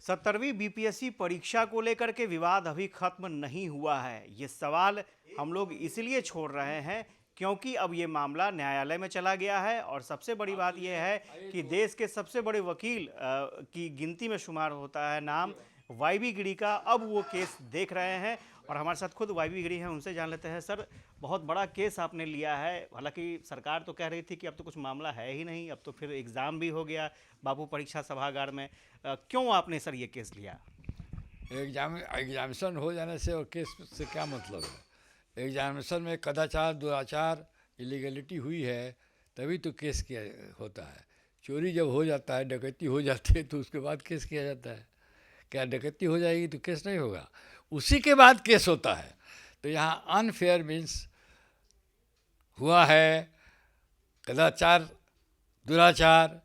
17वीं BPSC परीक्षा को लेकर के विवाद अभी खत्म नहीं हुआ है। ये सवाल हम लोग इसलिए छोड़ रहे हैं क्योंकि अब ये मामला न्यायालय में चला गया है और सबसे बड़ी बात यह है कि देश के सबसे बड़े वकील की गिनती में शुमार होता है नाम वाईबी गिरी का। अब वो केस देख रहे हैं और हमारे साथ खुद वाईबी गिरी हैं, उनसे जान लेते हैं। सर, बहुत बड़ा केस आपने लिया है। हालांकि सरकार तो कह रही थी कि अब तो कुछ मामला है ही नहीं, अब तो फिर एग्ज़ाम भी हो गया बाबू परीक्षा सभागार में। क्यों आपने सर ये केस लिया? एग्जामिनेशन हो जाने से और केस से क्या मतलब है? एग्जामिनेशन में कदाचार, दुराचार, इलीगलिटी हुई है तभी तो केस किया होता है। चोरी जब हो जाता है, डकैती हो जाती है तो उसके बाद केस किया जाता है। क्या डकैती हो जाएगी तो केस नहीं होगा? उसी के बाद केस होता है। तो यहाँ अनफेयर मीन्स हुआ है, कदाचार, दुराचार,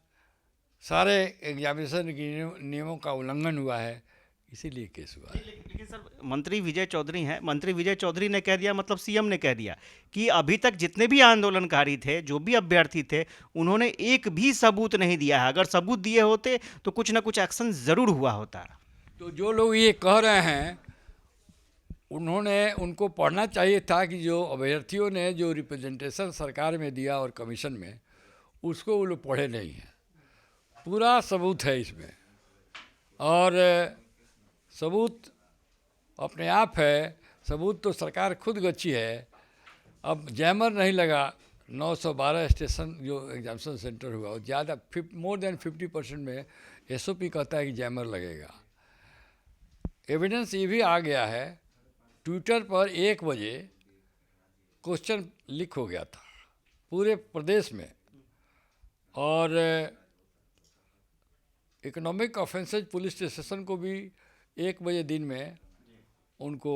सारे एग्जामिनेशन के नियमों का उल्लंघन हुआ है, इसीलिए केस हुआ है। लेकिन सर, मंत्री विजय चौधरी हैं, मंत्री विजय चौधरी ने कह दिया, मतलब सीएम ने कह दिया कि अभी तक जितने भी आंदोलनकारी थे, जो भी अभ्यर्थी थे, उन्होंने एक भी सबूत नहीं दिया है। अगर सबूत दिए होते तो कुछ ना कुछ एक्शन जरूर हुआ होता। तो जो लोग ये कह रहे हैं उनको पढ़ना चाहिए था कि जो अभ्यर्थियों ने जो रिप्रेजेंटेशन सरकार में दिया और कमीशन में, उसको वो लोग पढ़े नहीं हैं। पूरा सबूत है इसमें और सबूत अपने आप है। सबूत तो सरकार खुद गच्छी है। अब जैमर नहीं लगा। 912 स्टेशन जो एग्जामिनेशन सेंटर हुआ, और ज़्यादा मोर देन 50% में एसओपी कहता है कि जैमर लगेगा। एविडेंस ये भी आ गया है, ट्विटर पर 1 बजे क्वेश्चन लीक हो गया था पूरे प्रदेश में, और इकोनॉमिक ऑफेंसेज पुलिस स्टेशन को भी 1 बजे दिन में उनको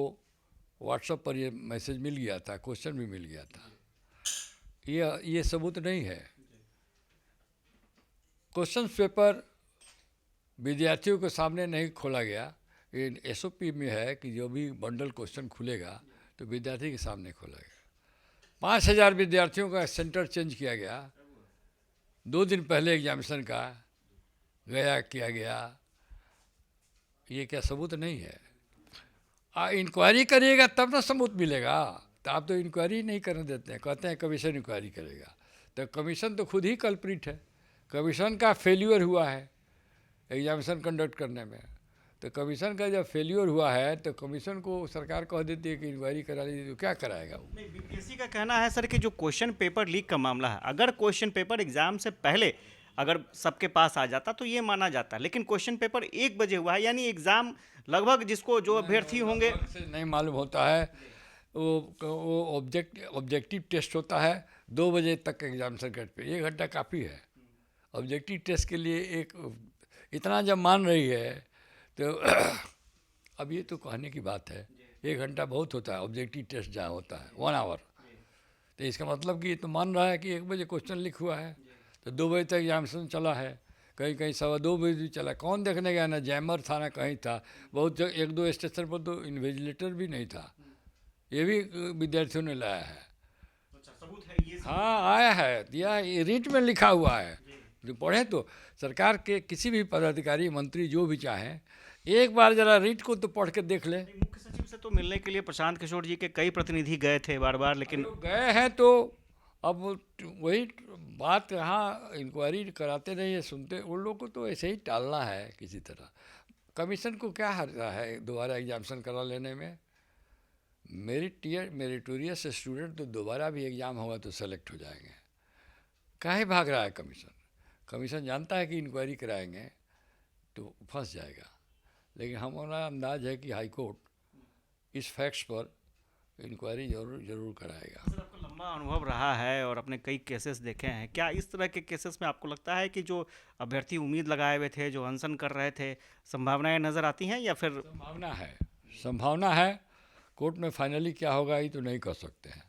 व्हाट्सएप पर ये मैसेज मिल गया था, क्वेश्चन भी मिल गया था। ये सबूत नहीं है। क्वेश्चन पेपर विद्यार्थियों के सामने नहीं खोला गया। ये एसओपी में है कि जो भी बंडल क्वेश्चन खुलेगा तो विद्यार्थी के सामने खोला गया। 5000 विद्यार्थियों का सेंटर चेंज किया गया 2 दिन पहले एग्जामिनेशन का किया गया। ये क्या सबूत नहीं है? इंक्वायरी करिएगा तब ना सबूत मिलेगा। तो आप तो इंक्वायरी नहीं करने देते हैं, कहते हैं कमीशन इंक्वायरी करेगा। तो कमीशन तो खुद ही कल्प्रिट है। कमीशन का फेल्यूर हुआ है एग्जामिनेशन कंडक्ट करने में। तो कमीशन का जब फेल्यूर हुआ है तो कमीशन को सरकार कह देती है कि इंक्वायरी करा लीजिए, तो क्या कराएगा वो? नहीं, बीपीएससी का कहना है सर कि जो क्वेश्चन पेपर लीक का मामला है, अगर क्वेश्चन पेपर एग्जाम से पहले अगर सबके पास आ जाता तो ये माना जाता, लेकिन क्वेश्चन पेपर 1 बजे हुआ है, यानी एग्जाम लगभग जिसको जो अभ्यर्थी होंगे से नहीं मालूम होता है। वो ऑब्जेक्टिव टेस्ट होता है 2 बजे तक एग्जामिनेशन गेट पे। 1 घंटा काफ़ी है ऑब्जेक्टिव टेस्ट के लिए। इतना जब मान रही है तो अब ये तो कहने की बात है। 1 घंटा बहुत होता है ऑब्जेक्टिव टेस्ट जहाँ होता है 1 आवर। तो इसका मतलब कि ये तो मान रहा है कि 1 बजे क्वेश्चन लिख हुआ है तो 2 बजे तक एग्जामिनेशन चला है। कहीं कहीं 2:15 बजे भी चला। कौन देखने गया? ना जैमर था ना कहीं था। बहुत 1-2 स्टेशन पर तो इन्विजिलेटर भी नहीं था। ये भी विद्यार्थियों ने लाया है। सबूत है ये। हाँ, आया है, दिया है, रीट में लिखा हुआ है। जो पढ़े तो सरकार के किसी भी पदाधिकारी, मंत्री जो भी चाहें, एक बार जरा रीट को तो पढ़ के देख ले। मुख्य सचिव से तो मिलने के लिए प्रशांत किशोर जी के कई प्रतिनिधि गए थे बार बार, लेकिन गए हैं तो अब वही बात, यहाँ इंक्वायरी कराते नहीं है, सुनते। उन लोग को तो ऐसे ही टालना है किसी तरह। कमीशन को क्या हर्जा है दोबारा एग्जामिनेशन करा लेने में? मेरिटोरियस स्टूडेंट तो दोबारा भी एग्ज़ाम होगा तो सेलेक्ट हो जाएंगे। काहे भाग रहा है कमीशन? कमीशन जानता है कि इंक्वायरी कराएंगे तो फंस जाएगा। लेकिन हमारा अंदाज है कि हाई कोर्ट इस फैक्ट्स पर इंक्वायरी जरूर कराएगा। सर, आपका लंबा अनुभव रहा है और आपने कई केसेस देखे हैं। क्या इस तरह के केसेस में आपको लगता है कि जो अभ्यर्थी उम्मीद लगाए हुए थे, जो अनशन कर रहे थे, संभावनाएं नजर आती हैं या फिर? संभावना है। कोर्ट में फाइनली क्या होगा ये तो नहीं कह सकते हैं,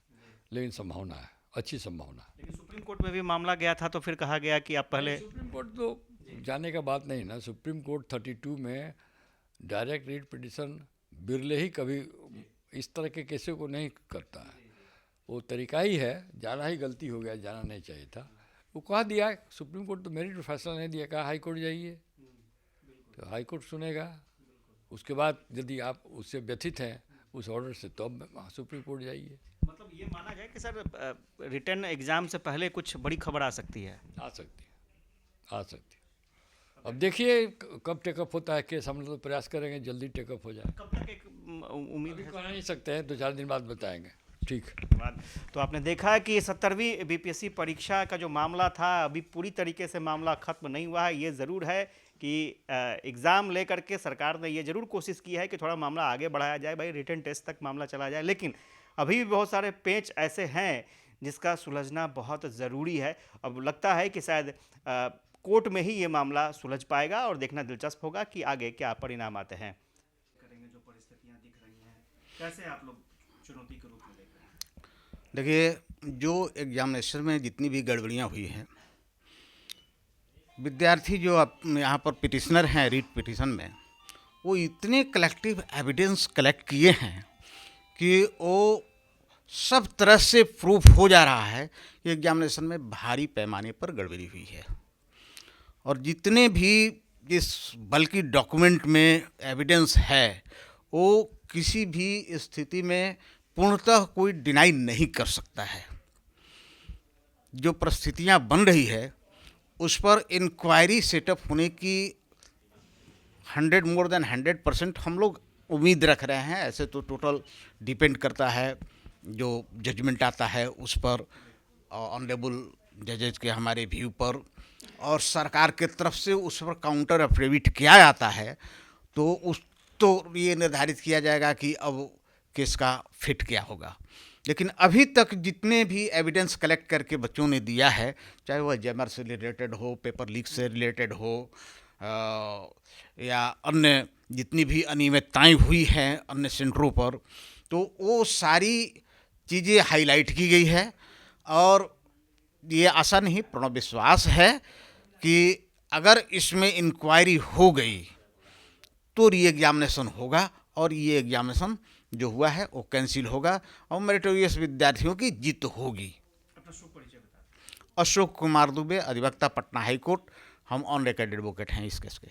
लेकिन संभावना है, अच्छी संभावना है। लेकिन सुप्रीम कोर्ट में भी मामला गया था तो फिर कहा गया कि आप पहले। सुप्रीम कोर्ट तो जाने का बात नहीं ना। सुप्रीम कोर्ट 32 में डायरेक्ट रीट पिटिशन बिरले ही कभी इस तरह के केसों को नहीं करता है। वो तरीका ही है, जाना ही गलती हो गया, जाना नहीं चाहिए था। वो कह दिया सुप्रीम कोर्ट तो मेरिट फैसला नहीं दिया, कहा हाई कोर्ट जाइए। तो तो हाई कोर्ट सुनेगा। उसके बाद यदि आप उससे व्यथित हैं उस ऑर्डर से, तो अब सुप्रीम कोर्ट जाइए। मतलब ये माना जाए कि सर रिटर्न एग्जाम से पहले कुछ बड़ी खबर आ सकती है। आ सकती है, आ सकती है। अब देखिए कब टेकअप होता है केस, हम लोग तो प्रयास करेंगे जल्दी टेकअप हो जाए। कब तक एक उम्मीद अभी है? कह नहीं सकते हैं, 2-4 दिन बाद बताएंगे। ठीक। धन्यवाद। तो आपने देखा कि 70वीं बीपीएससी परीक्षा का जो मामला था अभी पूरी तरीके से मामला खत्म नहीं हुआ है। ये ज़रूर है कि एग्ज़ाम लेकर के सरकार ने ये ज़रूर कोशिश की है कि थोड़ा मामला आगे बढ़ाया जाए, भाई रिटन टेस्ट तक मामला चला जाए, लेकिन अभी भी बहुत सारे पेच ऐसे हैं जिसका सुलझना बहुत ज़रूरी है। अब लगता है कि शायद कोर्ट में ही ये मामला सुलझ पाएगा और देखना दिलचस्प होगा कि आगे क्या परिणाम आते हैं। करेंगे जो परिस्थितियाँ दिख रही हैं, कैसे आप लोग चुनौती के रूप में देख रहे हैं? देखिए, जो एग्जामिनेशन में जितनी भी गड़बड़ियाँ हुई हैं, विद्यार्थी जो अब यहाँ पर पिटिशनर हैं रीट पिटिशन में, वो इतने कलेक्टिव एविडेंस कलेक्ट किए हैं कि वो सब तरह से प्रूफ हो जा रहा है कि एग्जामिनेशन में भारी पैमाने पर गड़बड़ी हुई है। और जितने भी इस बल्कि डॉक्यूमेंट में एविडेंस है, वो किसी भी स्थिति में पूर्णतः कोई डिनाई नहीं कर सकता है। जो परिस्थितियां बन रही है उस पर इंक्वायरी सेटअप होने की 100% हम लोग उम्मीद रख रहे हैं। ऐसे तो टोटल डिपेंड करता है, जो जजमेंट आता है उस पर, ऑनरेबल जजेज के हमारे व्यू पर, और सरकार के तरफ से उस पर काउंटर एफिडेविट किया जाता है, तो ये निर्धारित किया जाएगा कि अब केस का फिट क्या होगा। लेकिन अभी तक जितने भी एविडेंस कलेक्ट करके बच्चों ने दिया है, चाहे वह जैमर से रिलेटेड हो, पेपर लीक से रिलेटेड हो, या अन्य जितनी भी अनियमितताएं हुई हैं अन्य सेंटरों पर, तो वो सारी चीज़ें हाईलाइट की गई है। और ये आशा नहीं, पूर्ण विश्वास है कि अगर इसमें इंक्वायरी हो गई तो री एग्जामिनेशन होगा, और ये एग्जामिनेशन जो हुआ है वो कैंसिल होगा और मेरिटोरियस विद्यार्थियों की जीत होगी। अशोक कुमार दुबे, अधिवक्ता, पटना हाई कोर्ट। हम ऑन रिकॉर्ड एडवोकेट हैं इस केस के।